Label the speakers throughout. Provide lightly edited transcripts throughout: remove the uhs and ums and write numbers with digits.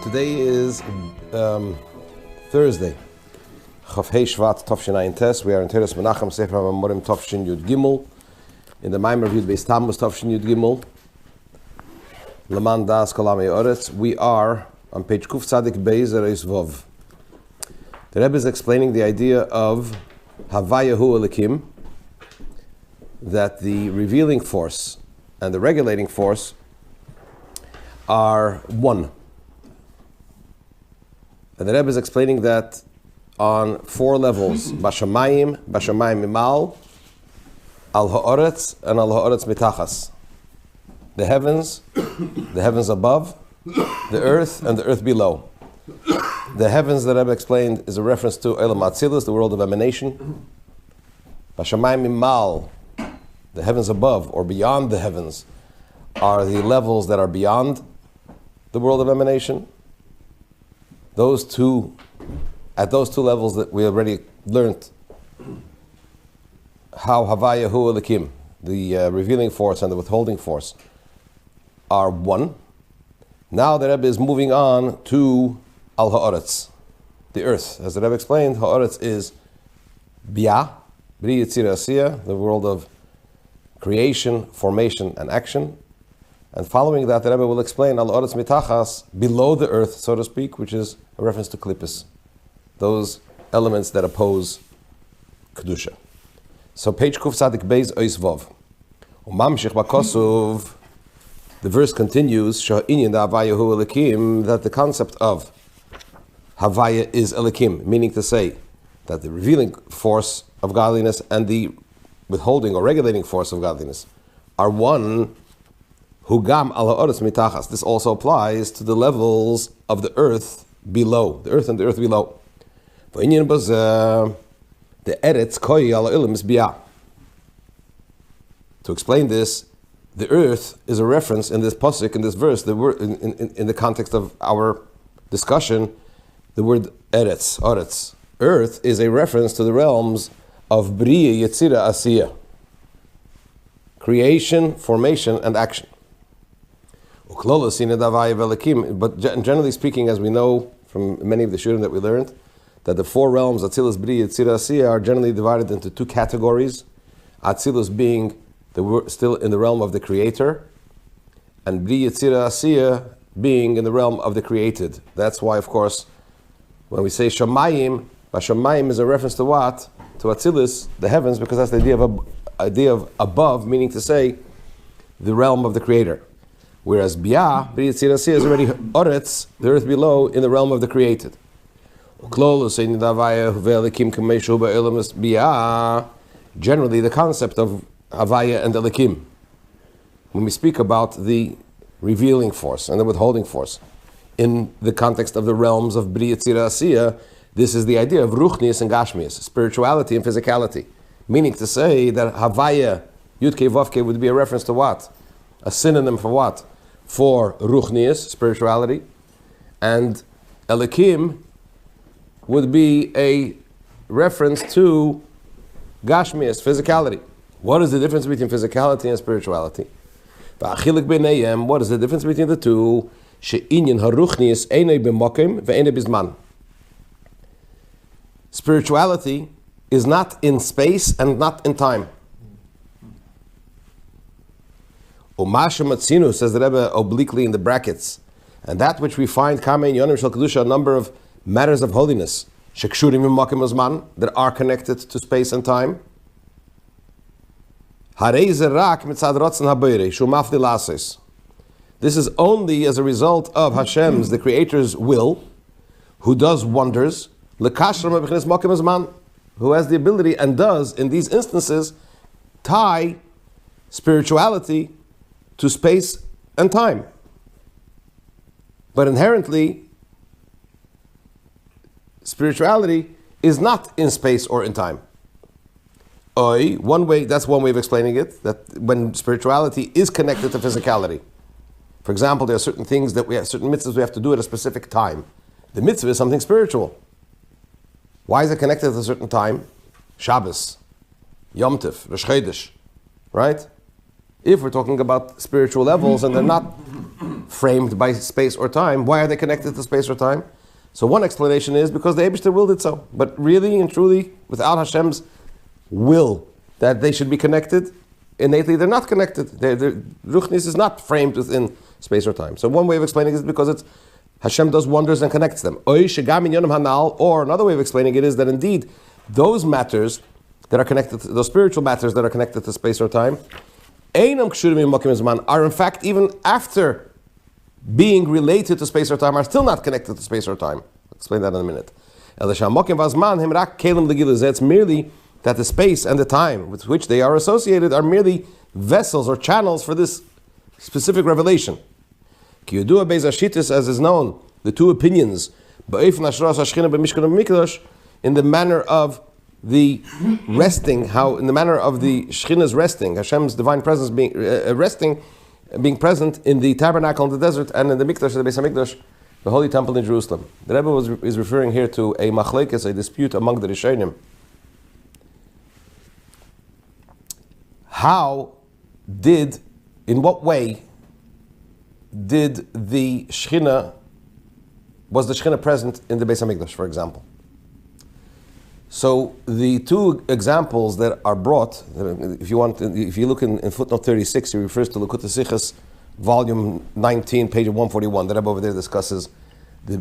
Speaker 1: Today is Thursday. Chafhei Shvat Tovshin Ayin Tes. We are in Teres Menachem Sefer Mamorim Tovshin Yud Gimel. In the Mamar Yud Beis Tammuz Tovshin Yud Gimel. Leman Daas Kolamei Oretz. We are on page Kuf Tzadik Beis Ereis Vov. The Rebbe is explaining the idea of Havaya Hu Elikim, that the revealing force and the regulating force are one. And the Rebbe is explaining that on four levels: Bashamayim Mimal, Al Ha'oretz, and Al Ha'oretz Mitachas. The heavens above, the earth, and the earth below. The heavens, the Rebbe explained, is a reference to Elam Atzilus, the world of emanation. Bashamayim Mimal, the heavens above or beyond the heavens, are the levels that are beyond the world of emanation. At those two levels that we already learned how Havaya Hu Elikim, the revealing force and the withholding force, are one. Now the Rebbe is moving on to Al Ha'oretz, the earth. As the Rebbe explained, Ha'oretz is Bia, Bri Yitzira Asiyah, the world of creation, formation, and action. And following that, the Rebbe will explain Al Ha'oretz Mitachas, below the earth, so to speak, which is a reference to Klippus, those elements that oppose Kedusha. So page Kuf Tzadik Beis Ois Vov. Umamshich Bakosov, the verse continues, Sha'inyan da Havaya Hu Elikim, that the concept of Havaya is Elikim, meaning to say that the revealing force of godliness and the withholding or regulating force of godliness are one. Hugam al ha'oretz mitachas. This also applies to the levels of the earth below, the earth and the earth below. The eretz koi al ilim is bia. To explain this, the earth is a reference in this pasuk, in this verse, the word in the context of our discussion, the word eretz. Earth is a reference to the realms of Bria, Yetzira, Asiyah. Creation, formation, and action. But generally speaking, as we know from many of the Shiurim that we learned, that the four realms, Atzilus, Bria, Yetzira, Asiyah, are generally divided into two categories. Atzilus being still in the realm of the Creator, and Bria, Yetzira, Asiyah being in the realm of the created. That's why, of course, when we say Shamayim, Shamayim is a reference to what? To Atzilus, the heavens, because that's the idea of above, meaning to say the realm of the Creator. Whereas Bia, Bria Yetzira Asiyah, is already Oretz, the earth below, in the realm of the created. Generally, the concept of Havaya and Elikim, when we speak about the revealing force and the withholding force, in the context of the realms of Bria Yetzira Asiyah, this is the idea of Ruchnius and Gashmius, spirituality and physicality. Meaning to say that Havaya, Yudke Vavke, would be a reference to what? A synonym for what? For Ruchnius, spirituality, and Elikim would be a reference to Gashmius, physicality. What is the difference between physicality and spirituality? What is the difference between the two? Spirituality is not in space and not in time. Umasha Matzinu, says the Rebbe obliquely in the brackets, and that which we find Kamein Yonim Shel Kedusha, a number of matters of holiness, Shekshurim Makim Azman, that are connected to space and time. This is only as a result of Hashem's, the Creator's will, who does wonders, who has the ability and does, in these instances, tie spirituality to space and time. But inherently, spirituality is not in space or in time. That's one way of explaining it, that when spirituality is connected to physicality. For example, there are certain things certain mitzvahs we have to do at a specific time. The mitzvah is something spiritual. Why is it connected at a certain time? Shabbos, Yom Tov, Rosh Chodesh, right? If we're talking about spiritual levels and they're not framed by space or time, why are they connected to space or time? So one explanation is because the Eibishter willed it so. But really and truly, without Hashem's will that they should be connected, innately they're not connected. Ruchnis is not framed within space or time. So one way of explaining it is because it's Hashem does wonders and connects them. Or another way of explaining it is that indeed those matters that are connected, those spiritual matters that are connected to space or time, are in fact, even after being related to space or time, are still not connected to space or time. I'll explain that in a minute. It's merely that the space and the time with which they are associated are merely vessels or channels for this specific revelation. As is known, the two opinions in the manner of the resting, how in the manner of the Shechina's resting, Hashem's divine presence being resting, being present in the tabernacle in the desert and in the Mikdash, the Beis HaMikdash, the holy temple in Jerusalem. The Rebbe is referring here to a machlekes, a dispute among the Rishonim. In what way did the Shechina, was the Shechina present in the Beis HaMikdash, for example? So the two examples that are brought, if you look in footnote 36, he refers to Likutei Sichos, volume 19, page 141. The Rebbe over there discusses I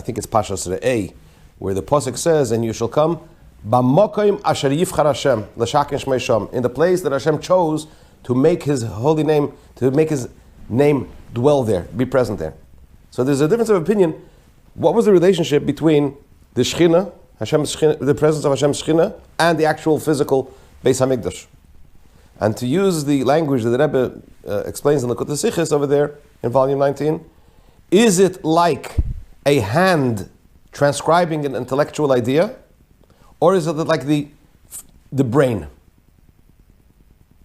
Speaker 1: think it's Pashas Re'eh, where the pasuk says, "And you shall come b'makom asher yivchar Hashem l'shaken shmei sham," in the place that Hashem chose to make His holy name, to make His name dwell there, be present there. So there's a difference of opinion. What was the relationship between the Shechina, the presence of Hashem's Shechina, and the actual physical Beis HaMikdash? And to use the language that the Rebbe explains in the Likutei Sichos over there in volume 19, is it like a hand transcribing an intellectual idea, or is it like the brain?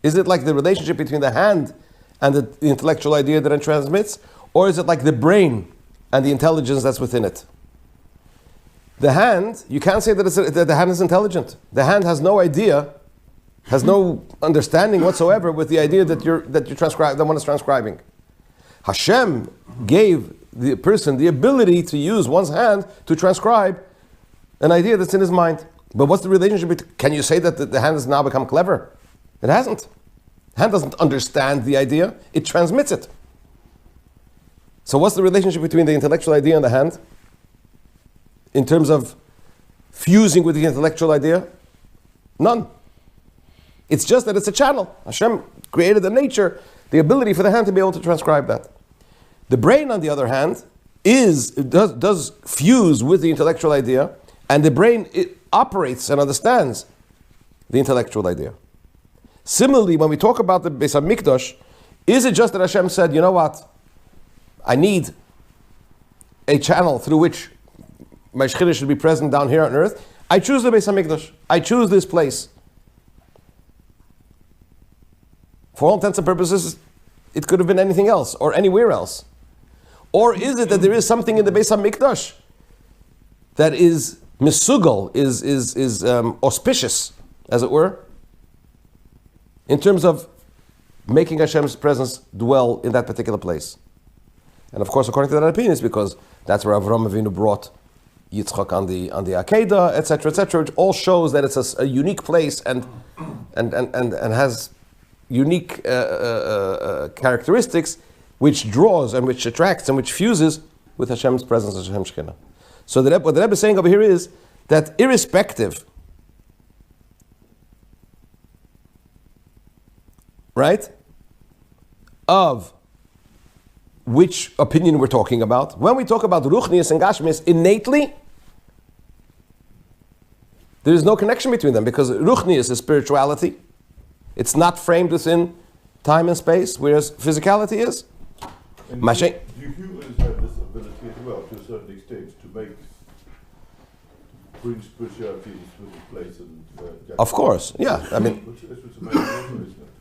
Speaker 1: Is it like the relationship between the hand and the intellectual idea that it transmits, or is it like the brain and the intelligence that's within it? The hand, you can't say that the hand is intelligent. The hand has no idea, has no understanding whatsoever with the idea that one is transcribing. Hashem gave the person the ability to use one's hand to transcribe an idea that's in his mind. But what's the relationship? Can you say that the hand has now become clever? It hasn't. The hand doesn't understand the idea, it transmits it. So what's the relationship between the intellectual idea and the hand? In terms of fusing with the intellectual idea? None. It's just that it's a channel. Hashem created the nature, the ability for the hand to be able to transcribe that. The brain, on the other hand, does fuse with the intellectual idea, and the brain operates and understands the intellectual idea. Similarly, when we talk about the Beis HaMikdash, is it just that Hashem said, you know what, I need a channel through which my Shechina should be present down here on earth? I choose the Beis HaMikdash. I choose this place. For all intents and purposes, it could have been anything else or anywhere else. Or is it that there is something in the Beis HaMikdash that is misugal, is auspicious, as it were, in terms of making Hashem's presence dwell in that particular place? And of course, according to that opinion, it's because that's where Avraham Avinu brought Yitzchak on the Akedah, etc., which all shows that it's a unique place and has unique characteristics, which draws and which attracts and which fuses with Hashem's presence, Hashem's Shekhinah. So what the Rebbe is saying over here is that irrespective, right, of which opinion we're talking about, when we talk about Ruchnius and Gashmius, innately, there is no connection between them, because Ruchnius is spirituality. It's not framed within time and space, whereas physicality is.
Speaker 2: And the humans have this ability as well, to a certain extent, to bring spirituality into this place. And
Speaker 1: of course, yeah. I mean,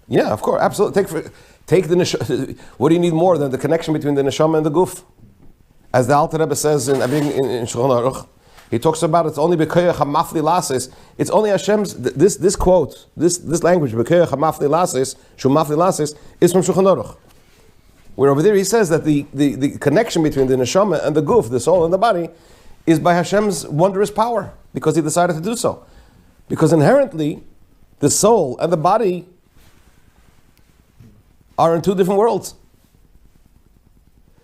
Speaker 1: yeah, of course, absolutely. Take the neshama. What do you need more than the connection between the neshama and the guf? As the Alter Rebbe says in Shulchan Aruch, He talks about it's only B'koyach HaMafli Lasis. It's only Hashem's, this quote, this language, B'koyach HaMafli Lasis, Shu Mafli Lasis, is from Shulchan Aruch. Where over there he says that the connection between the neshama and the guf, the soul and the body, is by Hashem's wondrous power, because he decided to do so. Because inherently, the soul and the body are in two different worlds.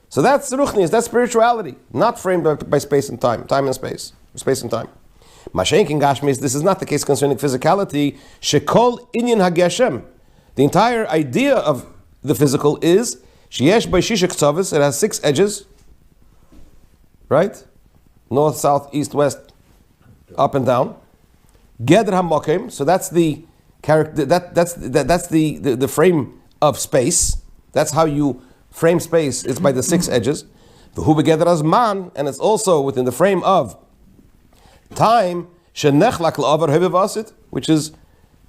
Speaker 1: So that's ruchnius, that's spirituality, not framed by space and time and space and time. Mashenk in Gashmis, this is not the case concerning physicality. Shekol inyan hageshem. The entire idea of the physical is sheyesh by shishak tzavis. It has 6 edges, right? North, south, east, west, up and down. Gedr hamokim. So that's the character. That's the frame of space. That's how you frame space. It's by the 6 edges. V'hu begeder azman, and it's also within the frame of time. Shenechlak la'avar hevivasit, which is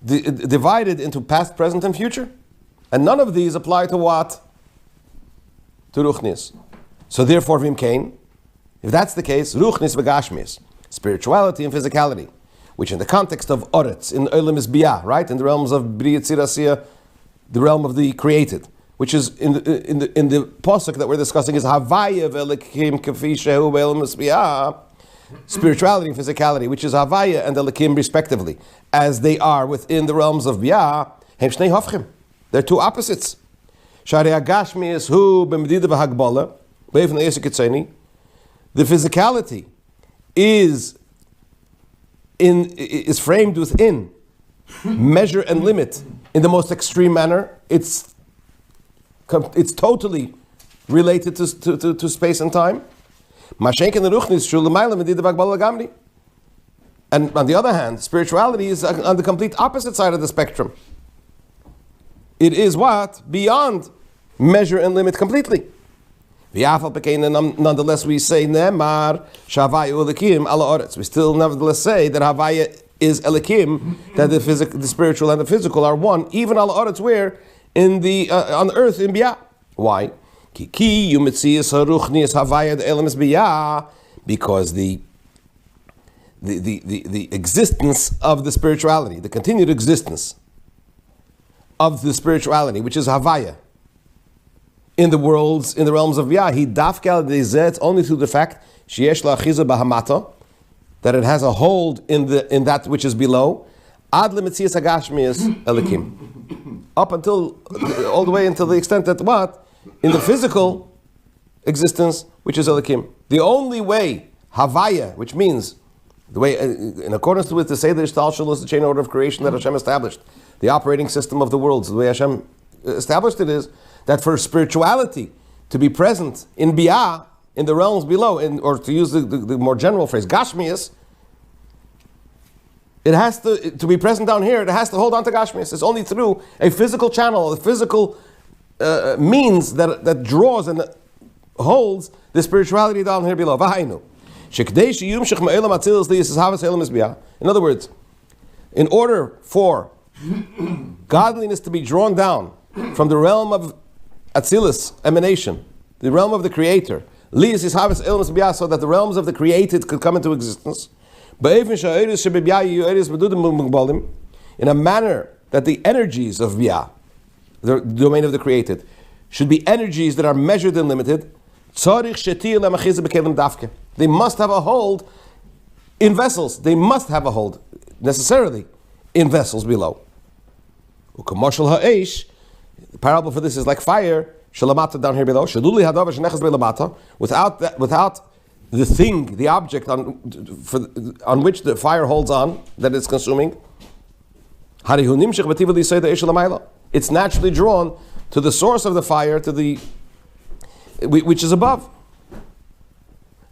Speaker 1: divided into past, present, and future. And none of these apply to what? To ruchnis. So therefore, v'imkein, if that's the case, ruchnis v'gashmis, spirituality and physicality, which in the context of oretz, in olam is biyah, right? In the realms of b'riyat tzirasiyah, the realm of the created, which is in the pasuk that we're discussing is havaya v'elikim kafi shehu olam is biyah, spirituality and physicality, which is havaya and elikim respectively, as they are within the realms of biyah, hem shnei hofchim. They're two opposites. Shari agashmi is hu b'medida v'hagbala, be'evnei esek etzeni. The physicality is framed within measure and limit in the most extreme manner. It's totally related to space and time. And on the other hand, spirituality is on the complete opposite side of the spectrum. It is what? Beyond measure and limit completely. Nonetheless, we say Mamar Shavayu Elikim ala Oretz. We still nevertheless say that Havaya is Elikim, that the spiritual and the physical are one, even ala Oretz, where in the on earth in Biyah. Why? Kiki Yumitzias Haruchnias Havaya the Elam is Biyah, because the existence of the spirituality, the continued existence of the spirituality, which is Havaya, in the realms of Biyah, he dafkel dezet only through the fact sheyesh la'achiza bahamata, that it has a hold in that which is below, ad lemetzias hagashmias elikim, up until all the way until the extent that what in the physical existence, which is elikim. The only way havaya, which means the way in accordance with the Seder Shtal is the chain order of creation that Hashem established, the operating system of the worlds, the way Hashem established it is that for spirituality to be present in Biyah, in the realms below, or to use the more general phrase, Gashmias, it has to be present down here, it has to hold on to Gashmias. It's only through a physical channel, a physical means that draws and holds the spirituality down here below. In other words, in order for godliness to be drawn down from the realm of Atzilus emanation, the realm of the Creator, so that the realms of the created could come into existence, in a manner that the energies of Biyah, the domain of the created, should be energies that are measured and limited. They must have a hold in vessels. They must have a hold necessarily in vessels below. The parable for this is like fire, shalamata down here below, without the thing, the object on which the fire holds on, that it's consuming. It's naturally drawn to the source of the fire, which is above.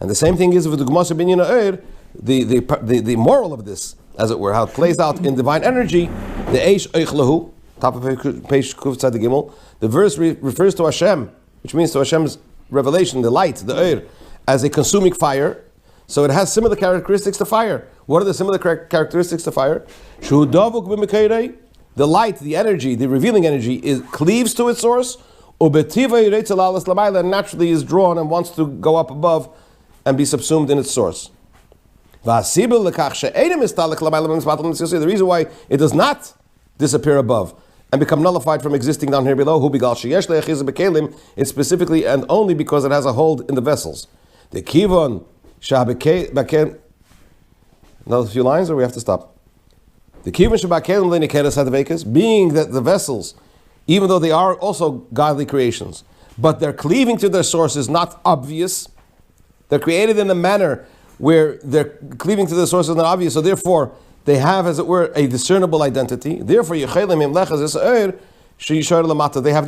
Speaker 1: And the same thing is with the Gemasa Binyan Ha'er, the moral of this, as it were, how it plays out in divine energy, the Eish Eichlahu, top of page Kuf Tzad Gimel, the verse refers to Hashem, which means to Hashem's revelation, the light, the Eir, as a consuming fire. So it has similar characteristics to fire. What are the similar characteristics to fire? The light, the energy, the revealing energy, cleaves to its source, and naturally is drawn and wants to go up above and be subsumed in its source. The reason why it does not disappear above and become nullified from existing down here below, it's specifically and only because it has a hold in the vessels. The kivon another few lines, or we have to stop. The kivon being that the vessels, even though they are also godly creations, but their cleaving to their source is not obvious. They're created in a manner where their cleaving to the source is not obvious, so therefore they have, as it were, a discernible identity. Therefore, they have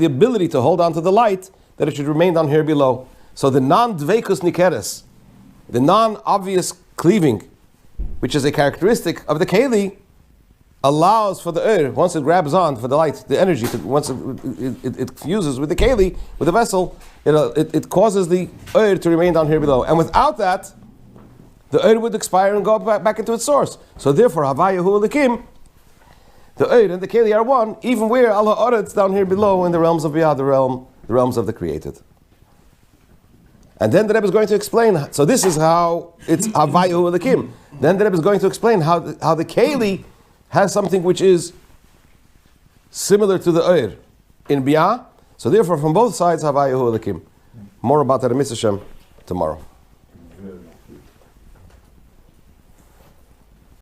Speaker 1: the ability to hold on to the light, that it should remain down here below. So the non-dveikus nikeres, the non-obvious cleaving, which is a characteristic of the keli, allows for the once it grabs on for the light, the energy, once it fuses with the keli, with the vessel, it causes the to remain down here below. And without that, the would expire and go back into its source. So therefore, Havayahu Elikim, the and the keli are one, even where Allah Oretz down here below in the realms of Biyah, the realms of the created. And then the Rebbe is going to explain, so this is how it's Havayahu Elikim. Then the Rebbe is going to explain how the keli has something which is similar to the in Biyah. So therefore, from both sides, Havayahu Elikim. More about that in Mitzvah Shem tomorrow.